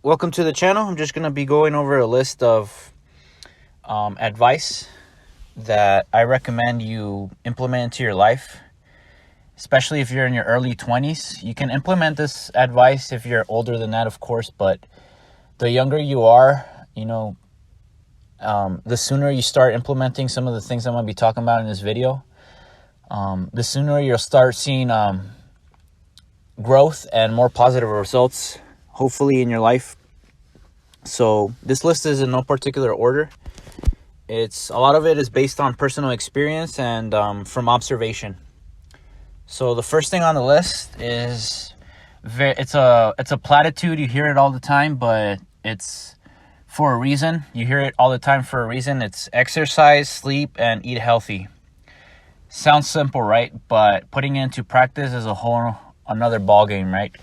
welcome to the channel. I'm just going to be going over a list of advice that I recommend you implement into your life, especially if you're in your early 20s. You can implement this advice if you're older than that, of course, but the younger you are, the sooner you start implementing some of the things I'm going to be talking about in this video, the sooner you'll start seeing growth and more positive results, hopefully, in your life. So this list is in no particular order. A lot of it is based on personal experience and from observation. So the first thing on the list is it's a platitude. You hear it all the time, but it's for a reason. You hear it all the time for a reason. It's exercise, sleep, and eat healthy. Sounds simple, right? But putting it into practice is a whole another ballgame, right?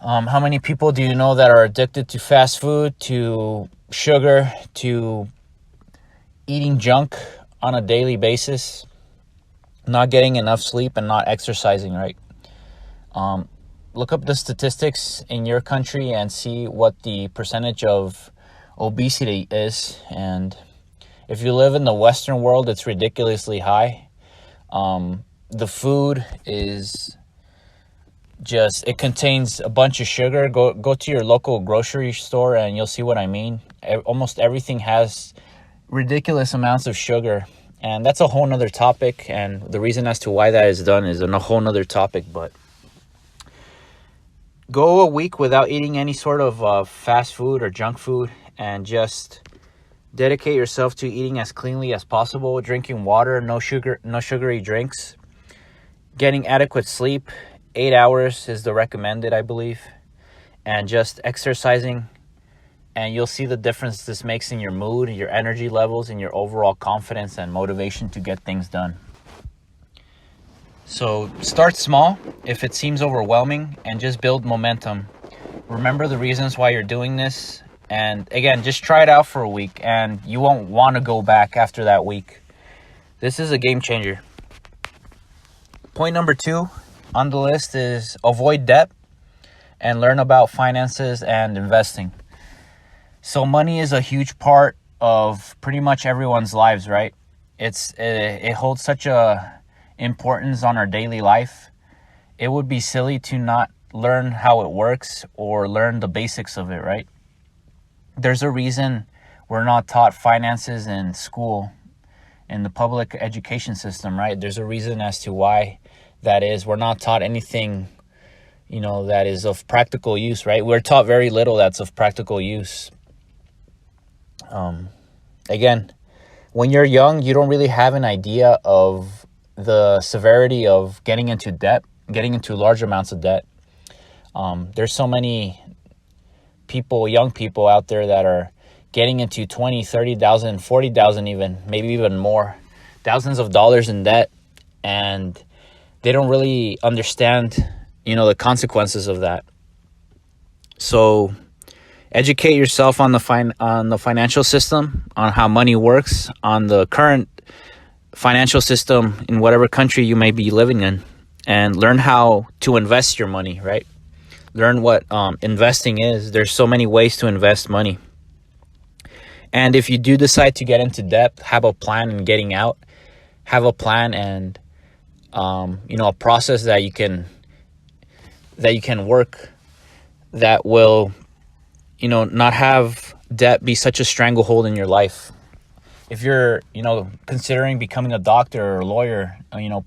How many people do you know that are addicted to fast food, to sugar, to eating junk on a daily basis, not getting enough sleep, and not exercising, right? Look up the statistics in your country and see what the percentage of obesity is. And if you live in the Western world, it's ridiculously high. The food is it contains a bunch of sugar. Go to your local grocery store and you'll see what I mean. Almost everything has ridiculous amounts of sugar, and that's a whole nother topic, and the reason as to why that is done is a whole nother topic. But go a week without eating any sort of fast food or junk food, and just dedicate yourself to eating as cleanly as possible, drinking water, no sugary drinks, getting adequate sleep. 8 hours is the recommended, I believe, and just exercising, and you'll see the difference this makes in your mood, your energy levels, and your overall confidence and motivation to get things done. So start small if it seems overwhelming, and just build momentum. Remember the reasons why you're doing this, and again, just try it out for a week, and you won't want to go back after that week. This is a game changer. Point number 2 on the list is avoid debt and learn about finances and investing. So money is a huge part of pretty much everyone's lives, right? It holds such a importance on our daily life. It would be silly to not learn how it works or learn the basics of it, right? There's a reason we're not taught finances in school, in the public education system, right? There's a reason as to why that is. We're not taught anything, that is of practical use, right? We're taught very little that's of practical use. Again, when you're young, you don't really have an idea of the severity of getting into debt, getting into large amounts of debt. There's so many people, young people out there that are getting into 20, 30,000, 40,000 even, maybe even more, thousands of dollars in debt, and they don't really understand, the consequences of that. So educate yourself on the financial system, on how money works, on the current financial system in whatever country you may be living in, and learn how to invest your money, right? Learn what investing is. There's so many ways to invest money. And if you do decide to get into debt, have a plan in getting out. Have a plan and a process that you can work that will not have debt be such a stranglehold in your life. If you're considering becoming a doctor or a lawyer,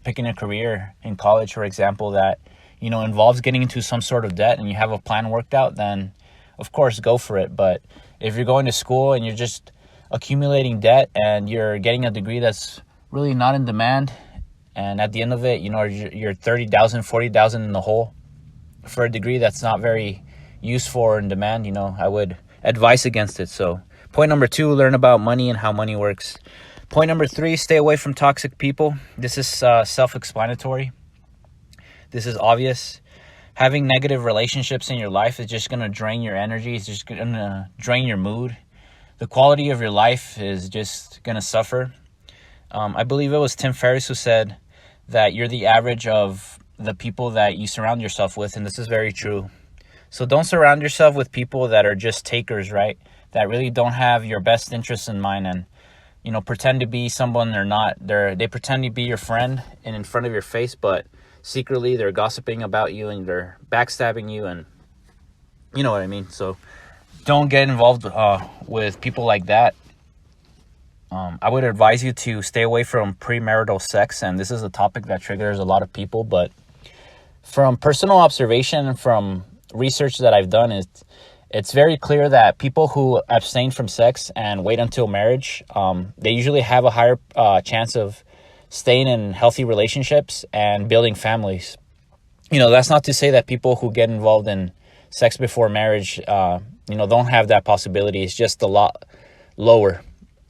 picking a career in college, for example, that involves getting into some sort of debt, and you have a plan worked out, then of course go for it. But if you're going to school and you're just accumulating debt and you're getting a degree that's really not in demand, and at the end of it, you're 30,000, 40,000 in the hole for a degree that's not very useful or in demand, I would advise against it. So point number 2, learn about money and how money works. Point number 3, stay away from toxic people. This is self-explanatory. This is obvious. Having negative relationships in your life is just going to drain your energy. It's just going to drain your mood. The quality of your life is just going to suffer. I believe it was Tim Ferriss who said that you're the average of the people that you surround yourself with, and this is very true. So don't surround yourself with people that are just takers, right? That really don't have your best interests in mind, and pretend to be someone they're not. They pretend to be your friend and in front of your face, but secretly they're gossiping about you and they're backstabbing you, and you know what I mean. So don't get involved with people like that. I would advise you to stay away from premarital sex, and this is a topic that triggers a lot of people, but from personal observation and from research that I've done, it's very clear that people who abstain from sex and wait until marriage, they usually have a higher chance of staying in healthy relationships and building families. That's not to say that people who get involved in sex before marriage, don't have that possibility. It's just a lot lower.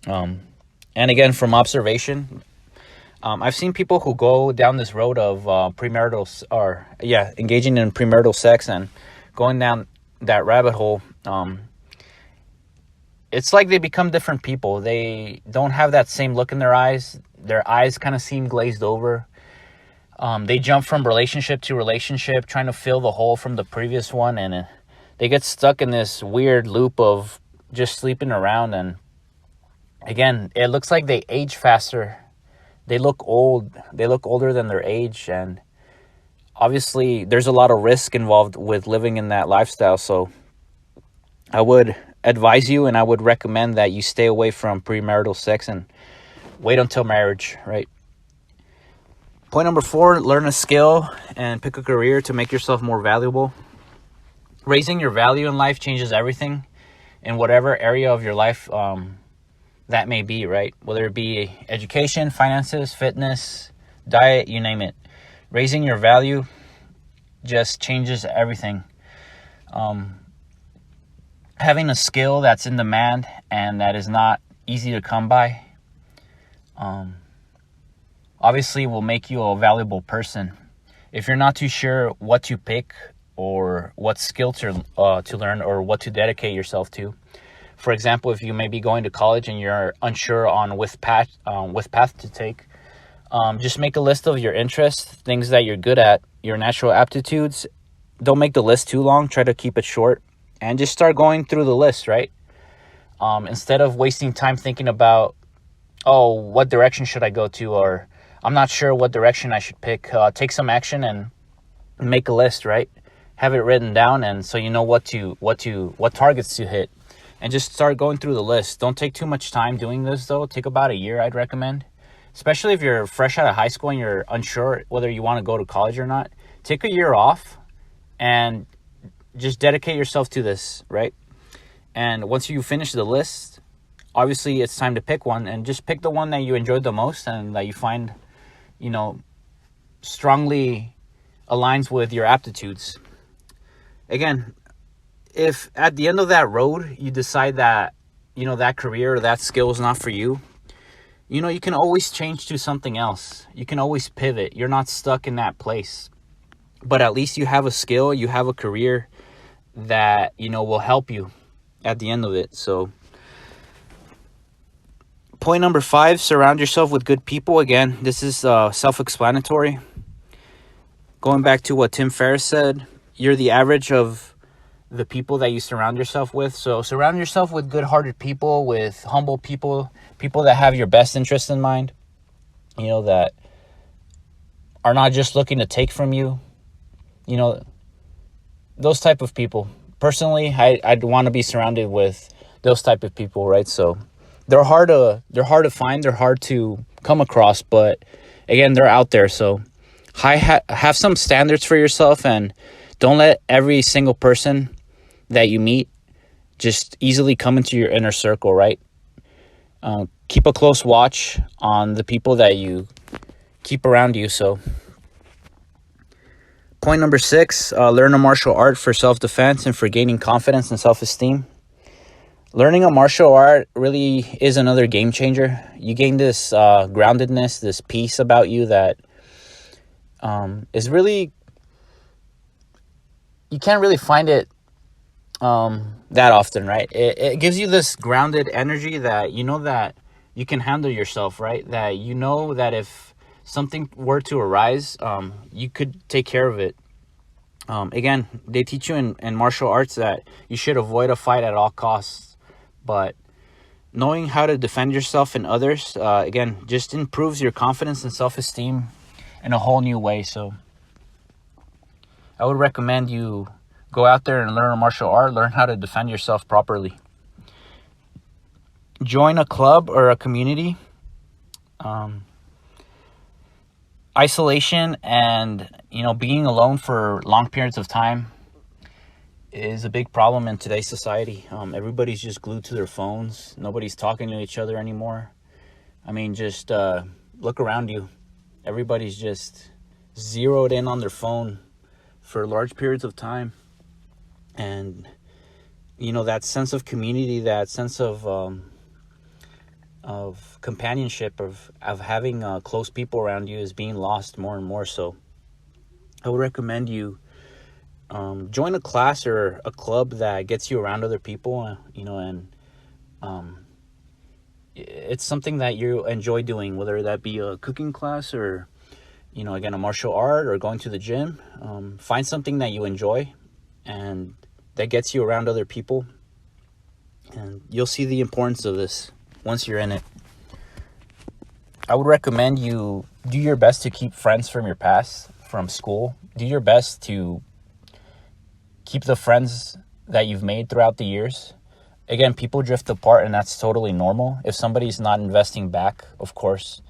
And again, from observation, I've seen people who go down this road of engaging in premarital sex and going down that rabbit hole. It's like they become different people. They don't have that same look in their eyes. Their eyes kind of seem glazed over. They jump from relationship to relationship, trying to fill the hole from the previous one, and they get stuck in this weird loop of just sleeping around. And again, it looks like they age faster. They look old. They look older than their age, and obviously there's a lot of risk involved with living in that lifestyle. So I would advise you, and I would recommend that you stay away from premarital sex and wait until marriage, right? Point number 4, learn a skill and pick a career to make yourself more valuable. Raising your value in life changes everything in whatever area of your life that may be, right? Whether it be education, finances, fitness, diet, you name it. Raising your value just changes everything. Having a skill that's in demand and that is not easy to come by, obviously will make you a valuable person. If you're not too sure what to pick or what skill to learn or what to dedicate yourself to, for example, if you may be going to college and you're unsure on which path to take, just make a list of your interests, things that you're good at, your natural aptitudes. Don't make the list too long. Try to keep it short and just start going through the list, right? Instead of wasting time thinking about, what direction should I go to? Or I'm not sure what direction I should pick. Take some action and make a list, right? Have it written down, and so you know what targets to hit. And just start going through the list. Don't take too much time doing this, though. Take about a year, I'd recommend. Especially if you're fresh out of high school and you're unsure whether you want to go to college or not. Take a year off and just dedicate yourself to this, right? And once you finish the list, obviously it's time to pick one. And just pick the one that you enjoyed the most and that you find, strongly aligns with your aptitudes. Again, if at the end of that road you decide that that career or that skill is not for you, you can always change to something else. You can always pivot. You're not stuck in that place, but at least you have a skill, you have a career that will help you at the end of it. So point number 5, surround yourself with good people. Again, this is self-explanatory. Going back to what Tim Ferriss said, you're the average of the people that you surround yourself with. So surround yourself with good-hearted people, with humble people, people that have your best interest in mind, that are not just looking to take from you, those type of people. Personally, I'd want to be surrounded with those type of people, right? So they're hard to find, they're hard to come across, but again, they're out there. So have some standards for yourself, and don't let every single person that you meet just easily come into your inner circle, right? Keep a close watch on the people that you keep around you. So point number 6, learn a martial art for self-defense and for gaining confidence and self-esteem. Learning a martial art really is another game changer. You gain this groundedness, this peace about you that is really, you can't really find it that often, right? It gives you this grounded energy that that you can handle yourself, right? That that if something were to arise, you could take care of it. Again, they teach you in martial arts that you should avoid a fight at all costs, but knowing how to defend yourself and others, again, just improves your confidence and self-esteem in a whole new way. So I would recommend you go out there and learn a martial art, learn how to defend yourself properly. Join a club or a community. Isolation and, being alone for long periods of time is a big problem in today's society. Everybody's just glued to their phones. Nobody's talking to each other anymore. I mean, just look around you. Everybody's just zeroed in on their phone for large periods of time. And, that sense of community, that sense of companionship, of having close people around you is being lost more and more. So I would recommend you join a class or a club that gets you around other people, and it's something that you enjoy doing, whether that be a cooking class or, again, a martial art or going to the gym. Find something that you enjoy and that gets you around other people, and you'll see the importance of this once you're in it. I would recommend you do your best to keep friends from your past, from school. Do your best to keep the friends that you've made throughout the years. Again, people drift apart, and that's totally normal. If somebody's not investing back, of course,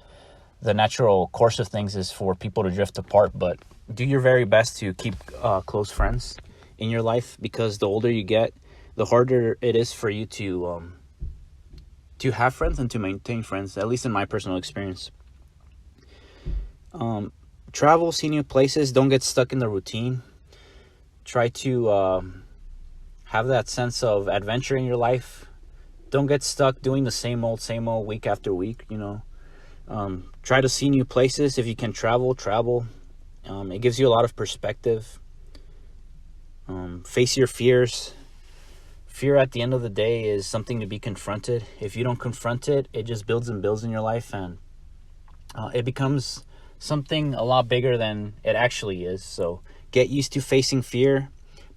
the natural course of things is for people to drift apart. But do your very best to keep close friends in your life, because the older you get, the harder it is for you to have friends and to maintain friends, at least in my personal experience. Travel, see new places. Don't get stuck in the routine. Try to have that sense of adventure in your life. Don't get stuck doing the same old week after week. Try to see new places. If you can travel. It gives you a lot of perspective. Face your fears. Fear, at the end of the day, is something to be confronted. If you don't confront it, it just builds and builds in your life, and it becomes something a lot bigger than it actually is. So get used to facing fear,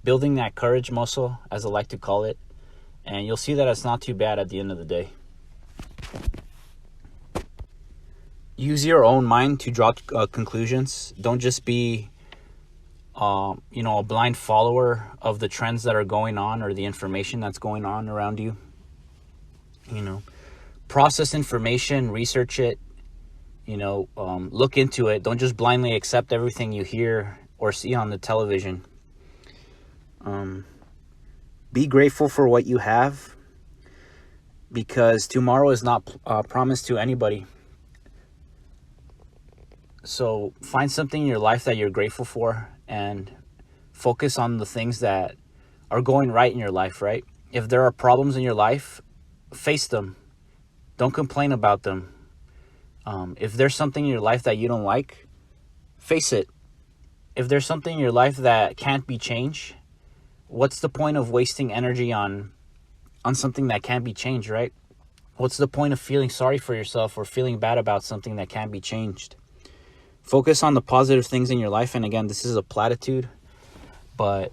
building that courage muscle, as I like to call it, and you'll see that it's not too bad at the end of the day. Use your own mind to draw conclusions. Don't just be a blind follower of the trends that are going on or the information that's going on around you. Process information, research it, look into it. Don't just blindly accept everything you hear or see on the television. Be grateful for what you have, because tomorrow is not promised to anybody. So find something in your life that you're grateful for and focus on the things that are going right in your life, right? If there are problems in your life, face them. Don't complain about them. If there's something in your life that you don't like, face it. If there's something in your life that can't be changed, what's the point of wasting energy on something that can't be changed, right? What's the point of feeling sorry for yourself or feeling bad about something that can't be changed? Focus on the positive things in your life. And again, this is a platitude, but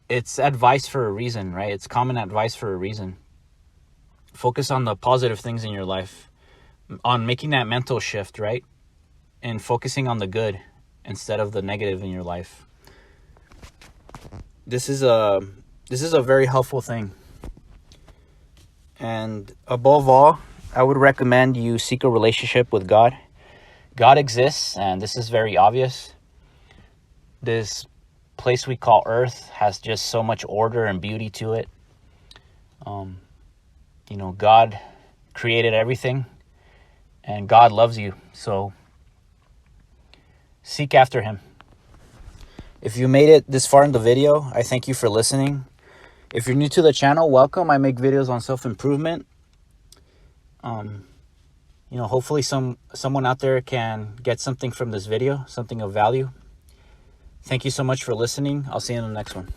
it's advice for a reason, right? It's common advice for a reason. Focus on the positive things in your life, on making that mental shift, right? And focusing on the good instead of the negative in your life. This is a very helpful thing. And above all, I would recommend you seek a relationship with God. God exists, and this is very obvious. This place we call Earth has just so much order and beauty to it. God created everything, and God loves you. So seek after him. If you made it this far in the video, I thank you for listening. If you're new to the channel, welcome. I make videos on self-improvement. Hopefully someone out there can get something from this video, something of value. Thank you so much for listening. I'll see you in the next one.